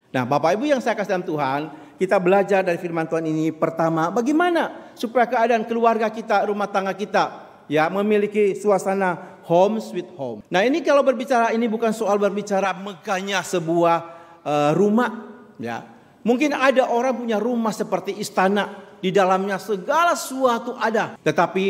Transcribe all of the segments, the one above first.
Nah, Bapak Ibu yang saya kasih dalam Tuhan, kita belajar dari firman Tuhan ini. Pertama, bagaimana supaya keadaan keluarga kita, rumah tangga kita ya memiliki suasana home sweet home. Nah, ini kalau berbicara, ini bukan soal berbicara megahnya sebuah rumah ya. Mungkin ada orang punya rumah seperti istana, di dalamnya segala sesuatu ada, tetapi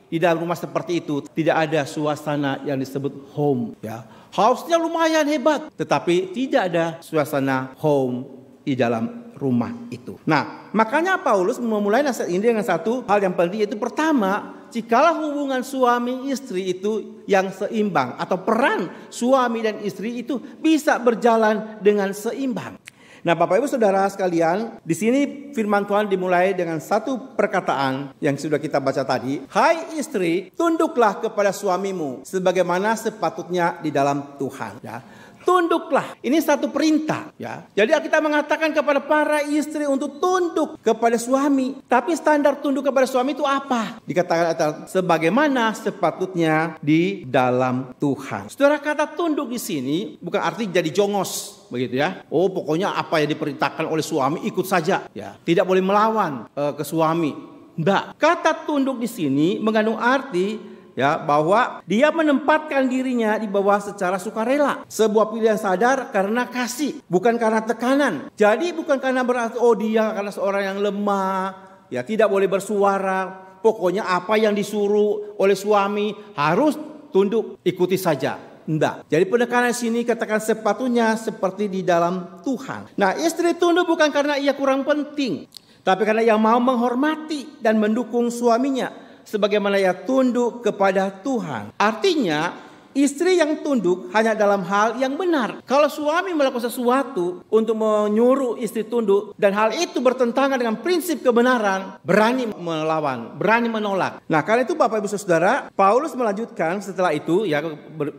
di dalam rumah seperti itu tidak ada suasana yang disebut home ya. House-nya lumayan hebat, tetapi tidak ada suasana home di dalam rumah itu. Nah, makanya Paulus memulai nasihat ini dengan satu hal yang penting, yaitu pertama, jikalau hubungan suami istri itu yang seimbang, atau peran suami dan istri itu bisa berjalan dengan seimbang. Nah, Bapak Ibu Saudara sekalian, di sini firman Tuhan dimulai dengan satu perkataan yang sudah kita baca tadi. Hai istri, tunduklah kepada suamimu sebagaimana sepatutnya di dalam Tuhan. Ya. Tunduklah. Ini satu perintah ya. Jadi kita mengatakan kepada para istri untuk tunduk kepada suami. Tapi standar tunduk kepada suami itu apa? Dikatakan sebagaimana sepatutnya di dalam Tuhan. Saudara, kata tunduk di sini bukan arti jadi jongos begitu ya. Oh, pokoknya apa yang diperintahkan oleh suami ikut saja ya. Tidak boleh melawan ke suami. Enggak. Kata tunduk di sini mengandung arti ya, bahwa dia menempatkan dirinya di bawah secara sukarela. Sebuah pilihan sadar karena kasih, bukan karena tekanan. Jadi bukan karena berarti dia karena seorang yang lemah, ya tidak boleh bersuara. Pokoknya apa yang disuruh oleh suami harus tunduk, ikuti saja. Enggak. Jadi penekanan sini katakan sepatutnya seperti di dalam Tuhan. Nah, istri tunduk bukan karena ia kurang penting, tapi karena ia mau menghormati dan mendukung suaminya sebagaimana ia tunduk kepada Tuhan. Artinya, istri yang tunduk hanya dalam hal yang benar. Kalau suami melakukan sesuatu untuk menyuruh istri tunduk dan hal itu bertentangan dengan prinsip kebenaran, berani melawan, berani menolak. Nah, karena itu Bapak Ibu Saudara, Paulus melanjutkan setelah itu ya,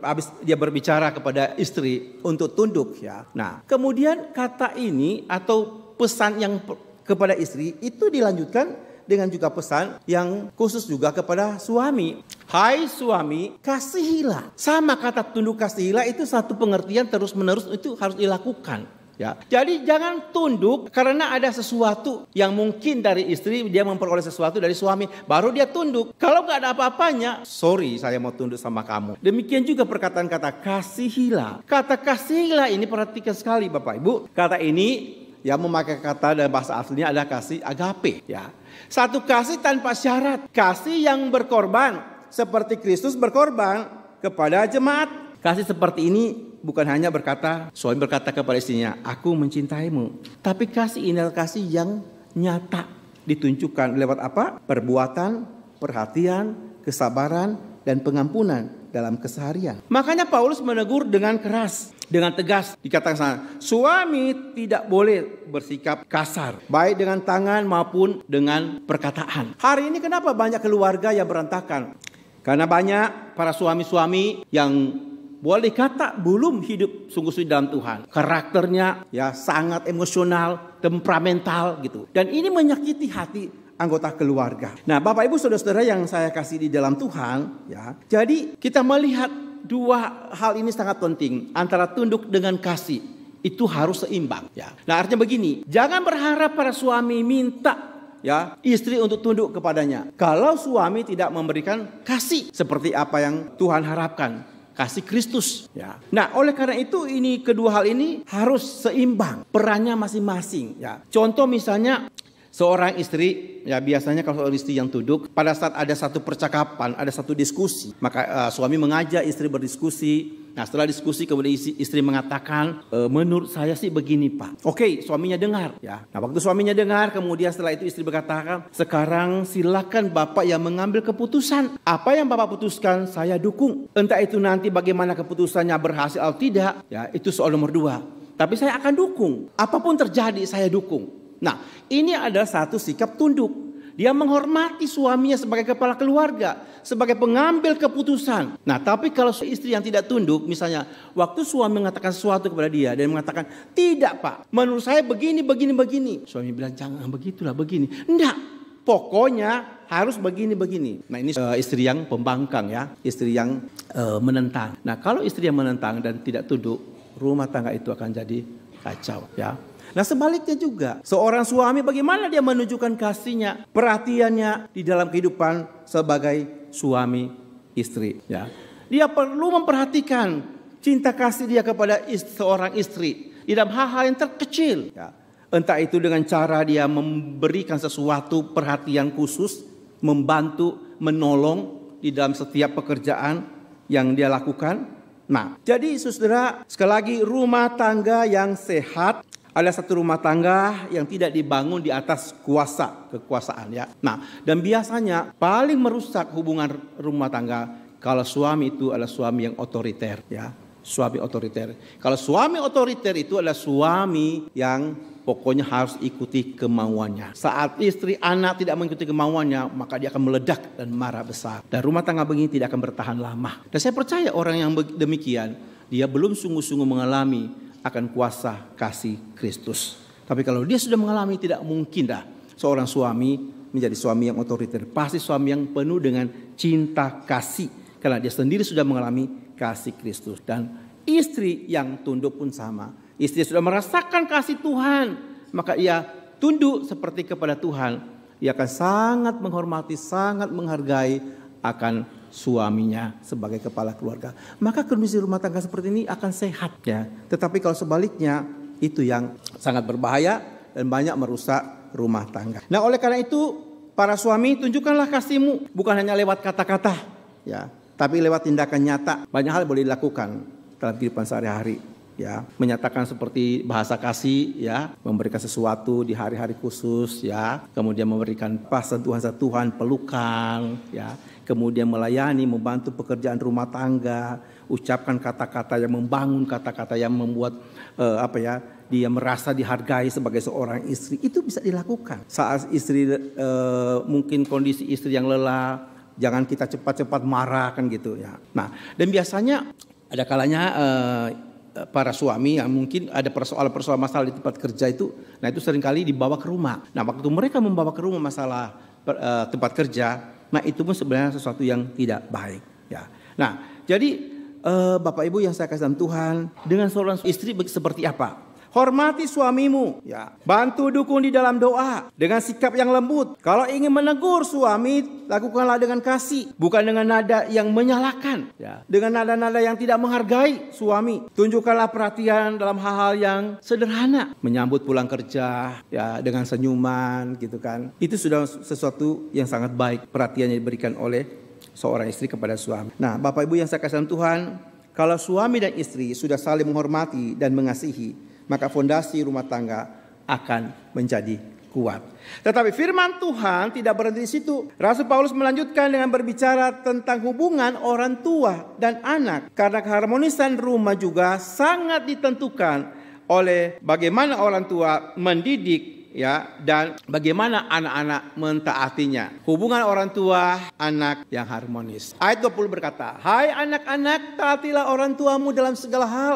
habis dia berbicara kepada istri untuk tunduk ya. Nah, kemudian kata ini atau pesan yang kepada istri itu dilanjutkan dengan juga pesan yang khusus juga kepada suami. Hai suami, kasihilah. Sama kata tunduk kasihilah itu satu pengertian terus menerus itu harus dilakukan. Ya. Jadi jangan tunduk karena ada sesuatu yang mungkin dari istri, dia memperoleh sesuatu dari suami, baru dia tunduk. Kalau nggak ada apa-apanya, sorry saya mau tunduk sama kamu. Demikian juga perkataan kata kasihilah. Kata kasihilah ini perhatikan sekali Bapak Ibu. Kata ini yang memakai kata dalam bahasa aslinya adalah kasih agape ya. Satu kasih tanpa syarat, kasih yang berkorban seperti Kristus berkorban kepada jemaat. Kasih seperti ini bukan hanya berkata, suami berkata kepada istrinya, aku mencintaimu. Tapi kasih ini adalah kasih yang nyata, ditunjukkan lewat apa? Perbuatan, perhatian, kesabaran, dan pengampunan dalam keseharian. Makanya Paulus menegur dengan keras, dengan tegas. Dikatakan sana, suami tidak boleh bersikap kasar, baik dengan tangan maupun dengan perkataan. Hari ini kenapa banyak keluarga yang berantakan? Karena banyak para suami-suami yang boleh dikata belum hidup sungguh-sungguh dalam Tuhan. Karakternya ya sangat emosional, temperamental gitu. Dan ini menyakiti hati anggota keluarga. Nah, Bapak Ibu Saudara-saudara yang saya kasih di dalam Tuhan ya. Jadi kita melihat dua hal ini sangat penting, antara tunduk dengan kasih itu harus seimbang ya. Nah, artinya begini, jangan berharap para suami minta ya istri untuk tunduk kepadanya kalau suami tidak memberikan kasih seperti apa yang Tuhan harapkan, kasih Kristus ya. Nah, oleh karena itu ini kedua hal ini harus seimbang, perannya masing-masing ya. Contoh misalnya seorang istri, ya biasanya kalau seorang istri yang tunduk, pada saat ada satu percakapan, ada satu diskusi, maka suami mengajak istri berdiskusi. Nah, setelah diskusi kemudian istri mengatakan, menurut saya sih begini Pak. Oke, suaminya dengar. Ya. Nah, waktu suaminya dengar, kemudian setelah itu istri berkata, sekarang silakan Bapak yang mengambil keputusan. Apa yang Bapak putuskan, saya dukung. Entah itu nanti bagaimana keputusannya berhasil atau tidak, ya itu soal nomor 2. Tapi saya akan dukung. Apapun terjadi, saya dukung. Nah, ini adalah satu sikap tunduk. Dia menghormati suaminya sebagai kepala keluarga, sebagai pengambil keputusan. Nah, tapi kalau istri yang tidak tunduk, misalnya waktu suami mengatakan sesuatu kepada dia dan mengatakan, tidak Pak, menurut saya begini. Suami bilang, jangan begitulah, begini. Enggak, pokoknya harus begini. Nah, ini istri yang pembangkang ya, istri yang menentang. Nah, kalau istri yang menentang dan tidak tunduk, rumah tangga itu akan jadi kacau ya. Nah sebaliknya juga, seorang suami bagaimana dia menunjukkan kasihnya, perhatiannya di dalam kehidupan sebagai suami istri ya. Dia perlu memperhatikan cinta kasih dia kepada seorang istri di dalam hal-hal yang terkecil ya. Entah itu dengan cara dia memberikan sesuatu perhatian khusus, membantu, menolong di dalam setiap pekerjaan yang dia lakukan. Nah, jadi saudara, sekali lagi rumah tangga yang sehat adalah satu rumah tangga yang tidak dibangun di atas kekuasaan ya. Nah, dan biasanya paling merusak hubungan rumah tangga kalau suami itu adalah suami yang otoriter ya. Suami otoriter. Kalau suami otoriter itu adalah suami yang pokoknya harus ikuti kemauannya. Saat istri anak tidak mengikuti kemauannya, maka dia akan meledak dan marah besar. Dan rumah tangga begini tidak akan bertahan lama. Dan saya percaya orang yang demikian, dia belum sungguh-sungguh mengalami akan kuasa kasih Kristus. Tapi kalau dia sudah mengalami, tidak mungkin dah seorang suami menjadi suami yang otoriter. Pasti suami yang penuh dengan cinta kasih. Karena dia sendiri sudah mengalami kasih Kristus. Dan istri yang tunduk pun sama. Istri sudah merasakan kasih Tuhan, maka ia tunduk seperti kepada Tuhan. Ia akan sangat menghormati, sangat menghargai akan suaminya sebagai kepala keluarga. Maka kondisi rumah tangga seperti ini akan sehat ya. Tetapi kalau sebaliknya itu yang sangat berbahaya dan banyak merusak rumah tangga. Nah oleh karena itu para suami tunjukkanlah kasihmu bukan hanya lewat kata-kata ya, tapi lewat tindakan nyata. Banyak hal boleh dilakukan dalam kehidupan sehari-hari ya, menyatakan seperti bahasa kasih ya, memberikan sesuatu di hari-hari khusus ya, kemudian memberikan sentuhan-sentuhan, pelukan ya, kemudian melayani, membantu pekerjaan rumah tangga, ucapkan kata-kata yang membangun, kata-kata yang membuat dia merasa dihargai sebagai seorang istri. Itu bisa dilakukan saat istri mungkin kondisi istri yang lelah. Jangan kita cepat-cepat marah kan gitu ya. Nah, dan biasanya ada kalanya para suami yang mungkin ada persoalan masalah di tempat kerja itu, nah itu seringkali dibawa ke rumah. Nah, waktu mereka membawa ke rumah masalah tempat kerja, nah itu pun sebenarnya sesuatu yang tidak baik ya. Nah, jadi Bapak Ibu yang saya kasih dalam Tuhan, dengan seorang istri seperti apa? Hormati suamimu ya. Bantu dukung di dalam doa dengan sikap yang lembut. Kalau ingin menegur suami, lakukanlah dengan kasih, bukan dengan nada yang menyalahkan ya. Dengan nada-nada yang tidak menghargai suami. Tunjukkanlah perhatian dalam hal-hal yang sederhana, menyambut pulang kerja ya dengan senyuman gitu kan. Itu sudah sesuatu yang sangat baik, perhatian yang diberikan oleh seorang istri kepada suami. Nah, Bapak Ibu yang saya kasih dalam Tuhan, kalau suami dan istri sudah saling menghormati dan mengasihi, maka fondasi rumah tangga akan menjadi kuat. Tetapi firman Tuhan tidak berhenti di situ. Rasul Paulus melanjutkan dengan berbicara tentang hubungan orang tua dan anak. Karena keharmonisan rumah juga sangat ditentukan oleh bagaimana orang tua mendidik ya, dan bagaimana anak-anak mentaatinya. Hubungan orang tua anak yang harmonis. Ayat 20 berkata, "Hai anak-anak, taatilah orang tuamu dalam segala hal,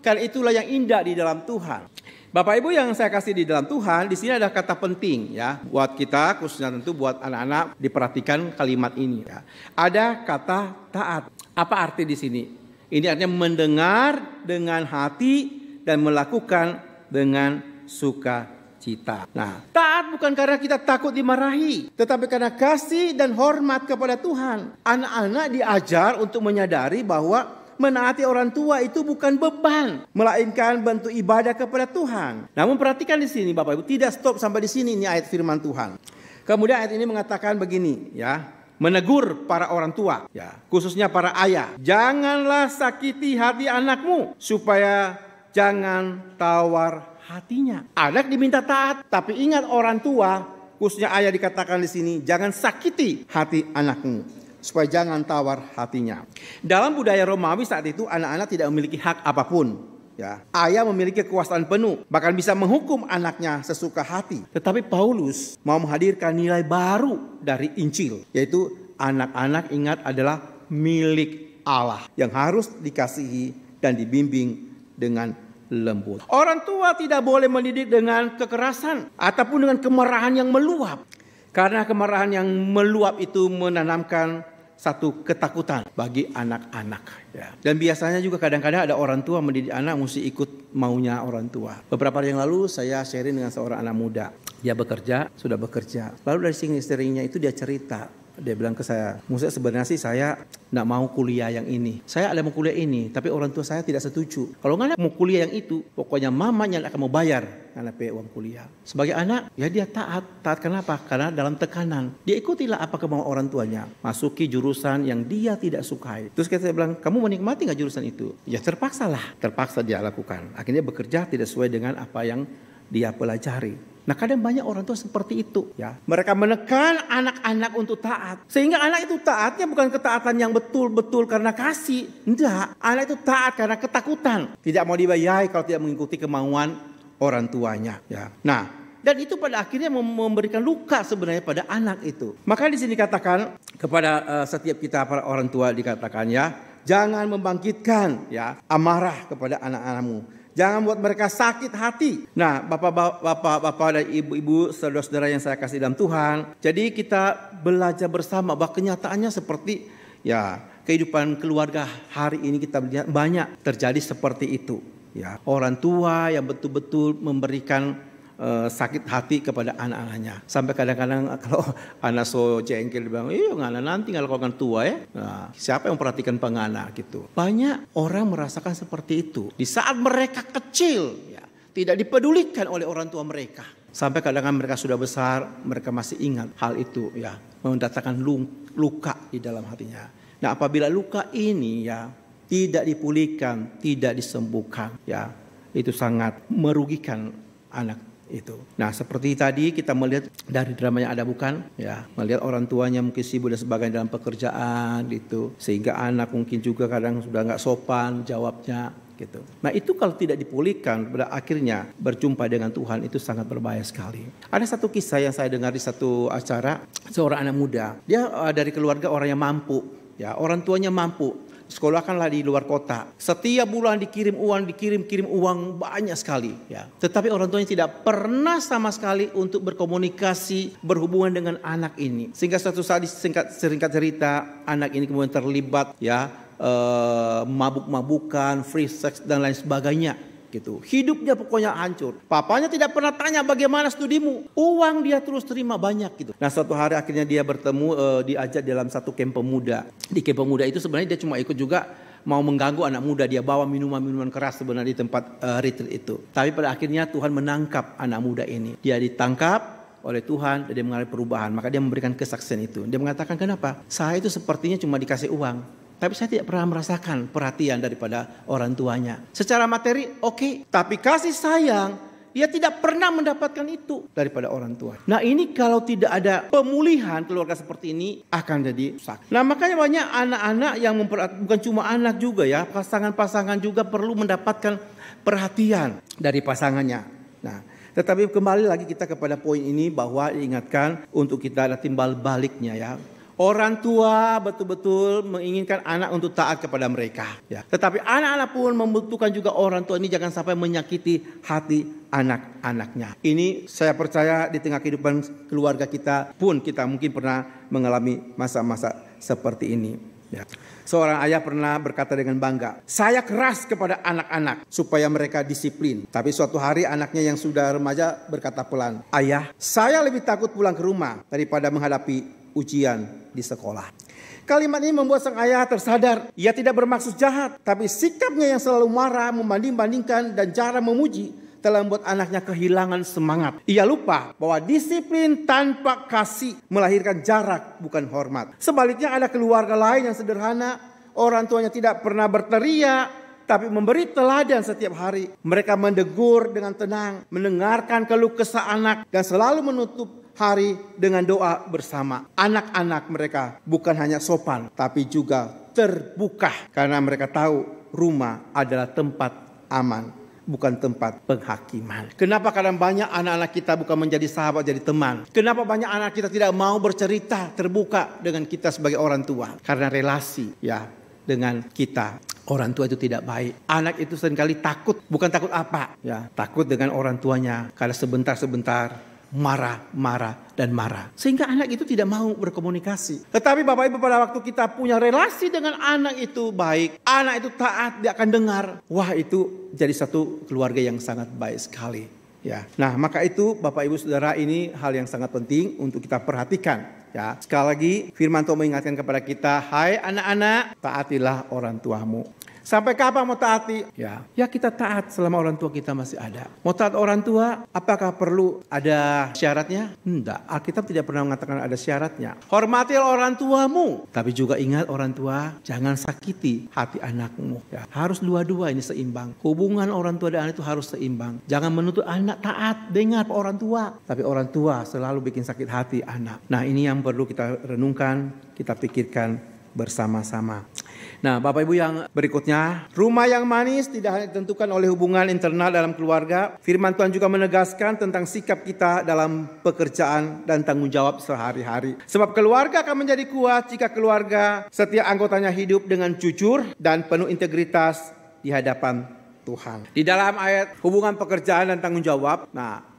karena itulah yang indah di dalam Tuhan." Bapak Ibu yang saya kasih di dalam Tuhan, di sini ada kata penting ya buat kita, khususnya tentu buat anak-anak, diperhatikan kalimat ini ya. Ada kata taat. Apa arti di sini? Ini artinya mendengar dengan hati dan melakukan dengan sukacita. Nah, taat bukan karena kita takut dimarahi, tetapi karena kasih dan hormat kepada Tuhan. Anak-anak diajar untuk menyadari bahwa menaati orang tua itu bukan beban, melainkan bentuk ibadah kepada Tuhan. Namun perhatikan di sini Bapak Ibu, tidak stop sampai di sini, ini ayat firman Tuhan. Kemudian ayat ini mengatakan begini ya, menegur para orang tua ya, khususnya para ayah. Janganlah sakiti hati anakmu supaya jangan tawar hatinya. Anak diminta taat, tapi ingat orang tua, khususnya ayah dikatakan di sini, jangan sakiti hati anakmu supaya jangan tawar hatinya. Dalam budaya Romawi saat itu anak-anak tidak memiliki hak apapun. Ya, ayah memiliki kekuasaan penuh, bahkan bisa menghukum anaknya sesuka hati. Tetapi Paulus mau menghadirkan nilai baru dari Injil, yaitu anak-anak ingat adalah milik Allah yang harus dikasihi dan dibimbing dengan lembut. Orang tua tidak boleh mendidik dengan kekerasan ataupun dengan kemarahan yang meluap. Karena kemarahan yang meluap itu menanamkan satu ketakutan bagi anak-anak. Ya. Dan biasanya juga kadang-kadang ada orang tua mendidik anak mesti ikut maunya orang tua. Beberapa hari yang lalu saya sharing dengan seorang anak muda. Dia sudah bekerja. Lalu dari sini istrinya itu dia cerita. Dia bilang ke saya, Musa sebenarnya sih saya tidak mau kuliah yang ini. Saya ada mau kuliah ini, tapi orang tua saya tidak setuju. Kalau nggak mau kuliah yang itu, pokoknya mamanya akan mau bayar karena uang kuliah. Sebagai anak, ya dia taat. Taat kenapa? Karena dalam tekanan. Dia ikutilah apa kemauan orang tuanya. Masuki jurusan yang dia tidak sukai. Terus kita bilang, kamu menikmati nggak jurusan itu? Ya terpaksalah. Terpaksa dia lakukan. Akhirnya bekerja tidak sesuai dengan apa yang dia pelajari. Nah kadang banyak orang tua seperti itu ya. Mereka menekan anak-anak untuk taat. Sehingga anak itu taatnya bukan ketaatan yang betul-betul karena kasih. Enggak, anak itu taat karena ketakutan. Tidak mau dibayar kalau tidak mengikuti kemauan orang tuanya ya. Nah, dan itu pada akhirnya memberikan luka sebenarnya pada anak itu. Maka di sini katakan kepada setiap kita para orang tua dikatakan ya, jangan membangkitkan ya amarah kepada anak-anakmu. Jangan buat mereka sakit hati. Nah, bapak-bapak dan ibu-ibu, saudara-saudara yang saya kasih dalam Tuhan. Jadi kita belajar bersama bahwa kenyataannya seperti ya kehidupan keluarga hari ini kita lihat banyak terjadi seperti itu. Ya, orang tua yang betul-betul memberikan sakit hati kepada anak-anaknya. Sampai kadang-kadang kalau anak so jengkel bilang, ngana nanti kalau kau kan tua ya. Nah, siapa yang memperhatikan penganak gitu. Banyak orang merasakan seperti itu. Di saat mereka kecil ya, tidak dipedulikan oleh orang tua mereka. Sampai kadang-kadang mereka sudah besar, mereka masih ingat hal itu ya, mendatangkan luka di dalam hatinya. Nah, apabila luka ini ya tidak dipulihkan, tidak disembuhkan ya, itu sangat merugikan anak itu. Nah seperti tadi kita melihat dari drama yang ada bukan ya, melihat orang tuanya mungkin sibuk dan sebagainya dalam pekerjaan gitu, sehingga anak mungkin juga kadang sudah nggak sopan jawabnya gitu. Nah itu kalau tidak dipulihkan pada akhirnya berjumpa dengan Tuhan itu sangat berbahaya sekali. Ada satu kisah yang saya dengar di satu acara, seorang anak muda dia dari keluarga orang yang mampu ya, orang tuanya mampu. Sekolahkanlah di luar kota. Setiap bulan dikirim uang banyak sekali ya. Tetapi orang tuanya tidak pernah sama sekali untuk berkomunikasi, berhubungan dengan anak ini. Sehingga suatu saat singkat cerita anak ini kemudian terlibat ya mabuk-mabukan, free sex dan lain sebagainya gitu. Hidupnya pokoknya hancur. Papanya tidak pernah tanya bagaimana studimu. Uang dia terus terima banyak gitu. Nah suatu hari akhirnya dia bertemu, diajak dalam satu camp pemuda. Di camp pemuda itu sebenarnya dia cuma ikut juga mau mengganggu anak muda. Dia bawa minuman-minuman keras sebenarnya di tempat retreat itu. Tapi pada akhirnya Tuhan menangkap anak muda ini. Dia ditangkap oleh Tuhan dan dia mengalami perubahan. Maka dia memberikan kesaksian itu. Dia mengatakan kenapa? Saya itu sepertinya cuma dikasih uang. Tapi saya tidak pernah merasakan perhatian daripada orang tuanya. Secara materi oke, tapi kasih sayang dia tidak pernah mendapatkan itu daripada orang tua. Nah ini kalau tidak ada pemulihan keluarga seperti ini akan jadi sakit. Nah makanya banyak anak-anak yang bukan cuma anak juga ya, pasangan-pasangan juga perlu mendapatkan perhatian dari pasangannya. Nah tetapi kembali lagi kita kepada poin ini bahwa diingatkan untuk kita ada timbal baliknya ya. Orang tua betul-betul menginginkan anak untuk taat kepada mereka. Ya. Tetapi anak-anak pun membutuhkan juga orang tua ini jangan sampai menyakiti hati anak-anaknya. Ini saya percaya di tengah kehidupan keluarga kita pun kita mungkin pernah mengalami masa-masa seperti ini. Ya. Seorang ayah pernah berkata dengan bangga, saya keras kepada anak-anak supaya mereka disiplin. Tapi suatu hari anaknya yang sudah remaja berkata pelan, ayah, saya lebih takut pulang ke rumah daripada menghadapi ujian di sekolah. Kalimat ini membuat sang ayah tersadar. Ia tidak bermaksud jahat, tapi sikapnya yang selalu marah, membanding-bandingkan dan cara memuji telah membuat anaknya kehilangan semangat. Ia lupa bahwa disiplin tanpa kasih melahirkan jarak bukan hormat. Sebaliknya ada keluarga lain yang sederhana, orang tuanya tidak pernah berteriak, tapi memberi teladan setiap hari. Mereka mendegur dengan tenang, mendengarkan keluh kesah anak dan selalu menutup hari dengan doa bersama. Anak-anak mereka bukan hanya sopan, tapi juga terbuka. Karena mereka tahu rumah adalah tempat aman, bukan tempat penghakiman. Kenapa kadang banyak anak-anak kita bukan menjadi sahabat, jadi teman? Kenapa banyak anak kita tidak mau bercerita, terbuka dengan kita sebagai orang tua? Karena relasi ya dengan kita. Orang tua itu tidak baik. Anak itu seringkali takut, bukan takut apa? Ya, takut dengan orang tuanya. Karena sebentar-sebentar marah, dan marah. Sehingga anak itu tidak mau berkomunikasi. Tetapi Bapak Ibu, pada waktu kita punya relasi dengan anak itu baik, anak itu taat, dia akan dengar. Wah, itu jadi satu keluarga yang sangat baik sekali. Ya. Nah, maka itu Bapak Ibu Saudara, ini hal yang sangat penting untuk kita perhatikan. Ya. Sekali lagi firman Tuhan mengingatkan kepada kita, hai anak-anak, taatilah orang tuamu. Sampai kapan mau taati? Ya kita taat selama orang tua kita masih ada. Mau taat orang tua, apakah perlu ada syaratnya? Tidak. Alkitab tidak pernah mengatakan ada syaratnya. Hormatilah orang tuamu. Tapi juga ingat orang tua, jangan sakiti hati anakmu. Ya. Harus dua-dua ini seimbang. Hubungan orang tua dan anak itu harus seimbang. Jangan menuntut anak taat, dengar orang tua. Tapi orang tua selalu bikin sakit hati anak. Nah, ini yang perlu kita renungkan, kita pikirkan bersama-sama. Nah, Bapak Ibu yang berikutnya, rumah yang manis tidak hanya ditentukan oleh hubungan internal dalam keluarga. Firman Tuhan juga menegaskan tentang sikap kita dalam pekerjaan dan tanggung jawab sehari-hari. Sebab keluarga akan menjadi kuat jika keluarga setiap anggotanya hidup dengan jujur dan penuh integritas di hadapan Tuhan. Di dalam ayat hubungan pekerjaan dan tanggung jawab,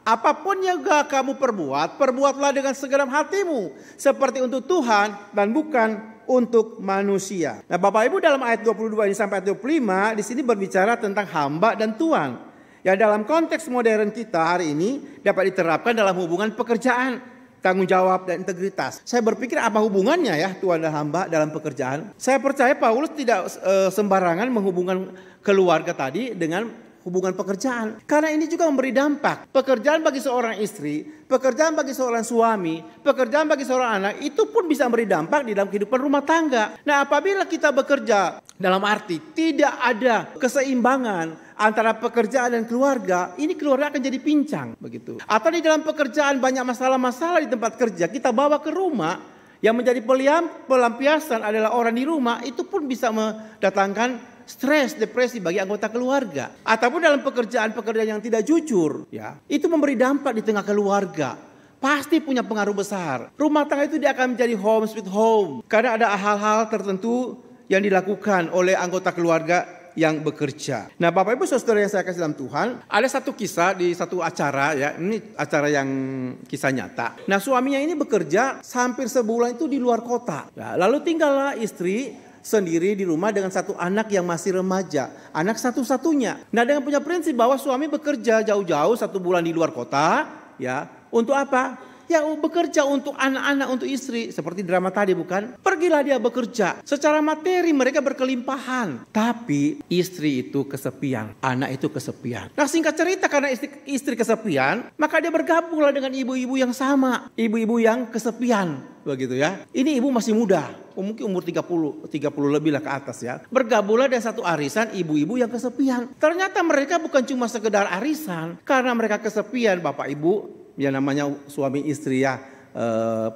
apapun yang kamu perbuat, perbuatlah dengan segenap hatimu, seperti untuk Tuhan dan bukan untuk manusia. Nah, Bapak Ibu, dalam ayat 22 ini sampai ayat 25 di sini berbicara tentang hamba dan tuan. Ya, dalam konteks modern kita hari ini dapat diterapkan dalam hubungan pekerjaan, tanggung jawab dan integritas. Saya berpikir apa hubungannya ya tuan dan hamba dalam pekerjaan? Saya percaya Paulus tidak sembarangan menghubungkan keluarga tadi dengan hubungan pekerjaan. Karena ini juga memberi dampak. Pekerjaan bagi seorang istri, pekerjaan bagi seorang suami, pekerjaan bagi seorang anak, itu pun bisa memberi dampak di dalam kehidupan rumah tangga. Nah, apabila kita bekerja dalam arti tidak ada keseimbangan antara pekerjaan dan keluarga, ini keluarga akan jadi pincang begitu. Atau di dalam pekerjaan banyak masalah-masalah di tempat kerja, kita bawa ke rumah, yang menjadi pelampiasan adalah orang di rumah, itu pun bisa mendatangkan stres, depresi bagi anggota keluarga. Ataupun dalam pekerjaan-pekerjaan yang tidak jujur, ya, itu memberi dampak di tengah keluarga. Pasti punya pengaruh besar. Rumah tangga itu dia akan menjadi home sweet home. Karena ada hal-hal tertentu yang dilakukan oleh anggota keluarga yang bekerja. Nah, Bapak Ibu Saudara yang saya kasih dalam Tuhan, ada satu kisah di satu acara, ya, ini acara yang kisah nyata. Nah, suaminya ini bekerja hampir sebulan itu di luar kota. Ya, lalu tinggallah istri sendiri di rumah dengan satu anak yang masih remaja, anak satu-satunya. Nah, dengan punya prinsip bahwa suami bekerja jauh-jauh 1 bulan di luar kota, ya, untuk apa? Ya, bekerja untuk anak-anak, untuk istri. Seperti drama tadi bukan? Pergilah dia bekerja. Secara materi mereka berkelimpahan. Tapi istri itu kesepian. Anak itu kesepian. Nah, singkat cerita, karena istri kesepian, maka dia bergabunglah dengan ibu-ibu yang sama. Ibu-ibu yang kesepian. Begitu ya. Ini ibu masih muda. Mungkin umur 30 lebih lah ke atas ya. Bergabunglah dengan satu arisan ibu-ibu yang kesepian. Ternyata mereka bukan cuma sekedar arisan. Karena mereka kesepian, Bapak Ibu, ya namanya suami istri ya,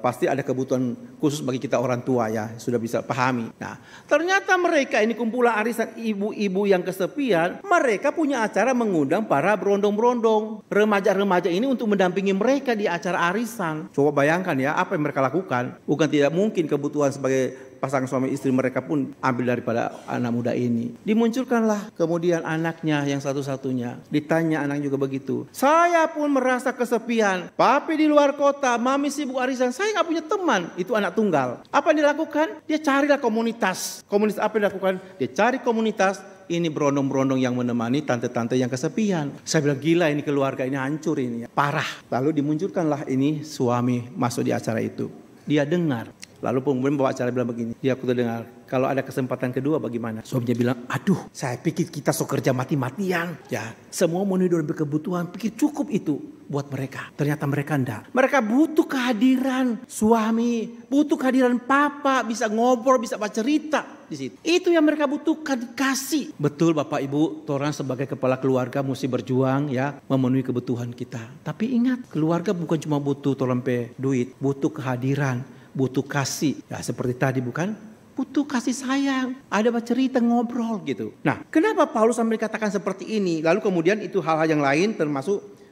pasti ada kebutuhan khusus bagi kita orang tua ya, sudah bisa pahami. Nah, ternyata mereka ini kumpulan arisan ibu-ibu yang kesepian, mereka punya acara mengundang para berondong-berondong, remaja-remaja ini untuk mendampingi mereka di acara arisan. Coba bayangkan ya, apa yang mereka lakukan. Bukan tidak mungkin kebutuhan sebagai pasangan suami istri mereka pun ambil daripada anak muda ini. Dimunculkanlah kemudian anaknya yang satu-satunya. Ditanya anak juga begitu. Saya pun merasa kesepian. Papi di luar kota, mami sibuk arisan. Saya gak punya teman. Itu anak tunggal. Apa yang dilakukan? Dia carilah komunitas. Komunitas apa yang dilakukan? Dia cari komunitas. Ini berondong-berondong yang menemani tante-tante yang kesepian. Saya bilang gila ini keluarga ini hancur ini. Parah. Lalu dimunculkanlah ini suami masuk di acara itu. Dia dengar. Lalu kemudian bawa acara bilang begini. Dia aku dengar, kalau ada kesempatan kedua bagaimana? Suaminya bilang, aduh saya pikir kita so kerja mati-matian. Ya, semua memenuhi kebutuhan, pikir cukup itu buat mereka. Ternyata mereka enggak. Mereka butuh kehadiran suami, butuh kehadiran papa, bisa ngobrol, bisa baca cerita di situ. Itu yang mereka butuhkan, dikasih. Betul Bapak Ibu, orang sebagai kepala keluarga mesti berjuang ya, memenuhi kebutuhan kita. Tapi ingat, keluarga bukan cuma butuh tolong duit, butuh kehadiran, butuh kasih. Ya seperti tadi bukan? Butuh kasih sayang. Ada cerita ngobrol gitu. Nah, kenapa Paulus sampai katakan seperti ini? Lalu kemudian itu hal-hal yang lain termasuk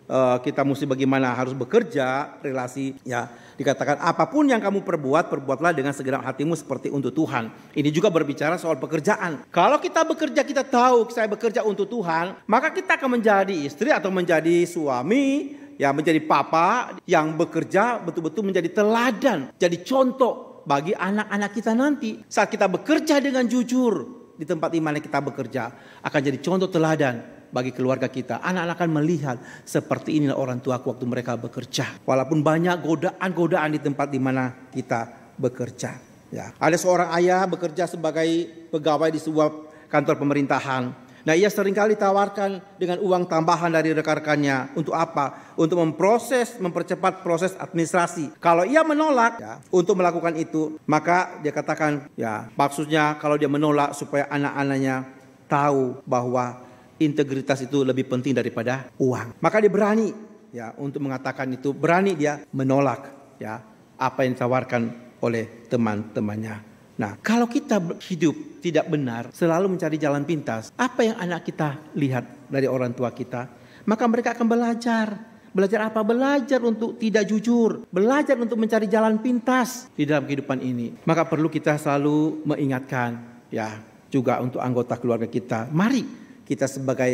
kita mesti bagaimana harus bekerja, relasi ya. Dikatakan apapun yang kamu perbuat, perbuatlah dengan segenap hatimu seperti untuk Tuhan. Ini juga berbicara soal pekerjaan. Kalau kita bekerja, kita tahu saya bekerja untuk Tuhan, maka kita akan menjadi istri atau menjadi suami ya menjadi papa yang bekerja betul-betul menjadi teladan, jadi contoh bagi anak-anak kita nanti. Saat kita bekerja dengan jujur di tempat di mana kita bekerja, akan jadi contoh teladan bagi keluarga kita. Anak-anak akan melihat seperti inilah orang tuaku waktu mereka bekerja. Walaupun banyak godaan-godaan di tempat di mana kita bekerja. Ya, ada seorang ayah bekerja sebagai pegawai di sebuah kantor pemerintahan. Nah, ia seringkali ditawarkan dengan uang tambahan dari rekan-rekannya. Untuk apa? Untuk mempercepat proses administrasi. Kalau ia menolak ya, untuk melakukan itu, maka dia katakan, ya maksudnya kalau dia menolak supaya anak-anaknya tahu bahwa integritas itu lebih penting daripada uang. Maka dia berani ya untuk mengatakan itu, berani dia menolak ya apa yang ditawarkan oleh teman-temannya. Nah, kalau kita hidup tidak benar, selalu mencari jalan pintas, apa yang anak kita lihat dari orang tua kita? Maka mereka akan belajar. Belajar apa? Belajar untuk tidak jujur. Belajar untuk mencari jalan pintas di dalam kehidupan ini. Maka perlu kita selalu mengingatkan, ya, juga untuk anggota keluarga kita. Mari kita sebagai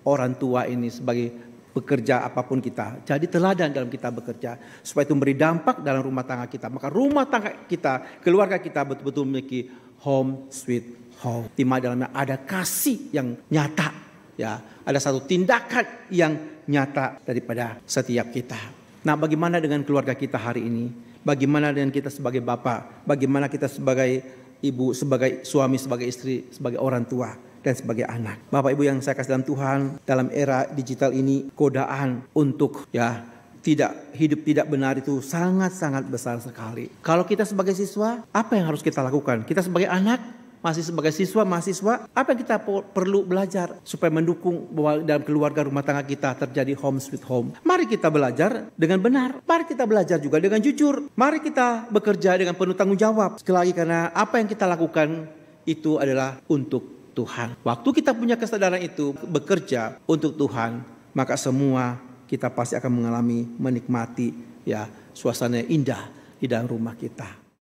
orang tua ini, sebagai bekerja apapun kita, jadi teladan dalam kita bekerja, supaya itu memberi dampak dalam rumah tangga kita. Maka rumah tangga kita, keluarga kita betul-betul memiliki home sweet home, di mana dalamnya ada kasih yang nyata, ya, ada satu tindakan yang nyata daripada setiap kita. Nah, bagaimana dengan keluarga kita hari ini? Bagaimana dengan kita sebagai bapak? Bagaimana kita sebagai ibu, sebagai suami, sebagai istri, sebagai orang tua dan sebagai anak? Bapak Ibu yang saya kasih dalam Tuhan, dalam era digital ini godaan untuk ya hidup tidak benar itu sangat-sangat besar sekali. Kalau kita sebagai siswa, apa yang harus kita lakukan? Kita sebagai anak, masih sebagai siswa, mahasiswa, apa yang kita perlu belajar supaya mendukung bahwa dalam keluarga rumah tangga kita terjadi home sweet home? Mari kita belajar dengan benar. Mari kita belajar juga dengan jujur. Mari kita bekerja dengan penuh tanggung jawab. Sekali lagi, karena apa yang kita lakukan itu adalah untuk Tuhan. Waktu kita punya kesadaran itu bekerja untuk Tuhan, maka semua kita pasti akan menikmati ya suasana indah di dalam rumah kita.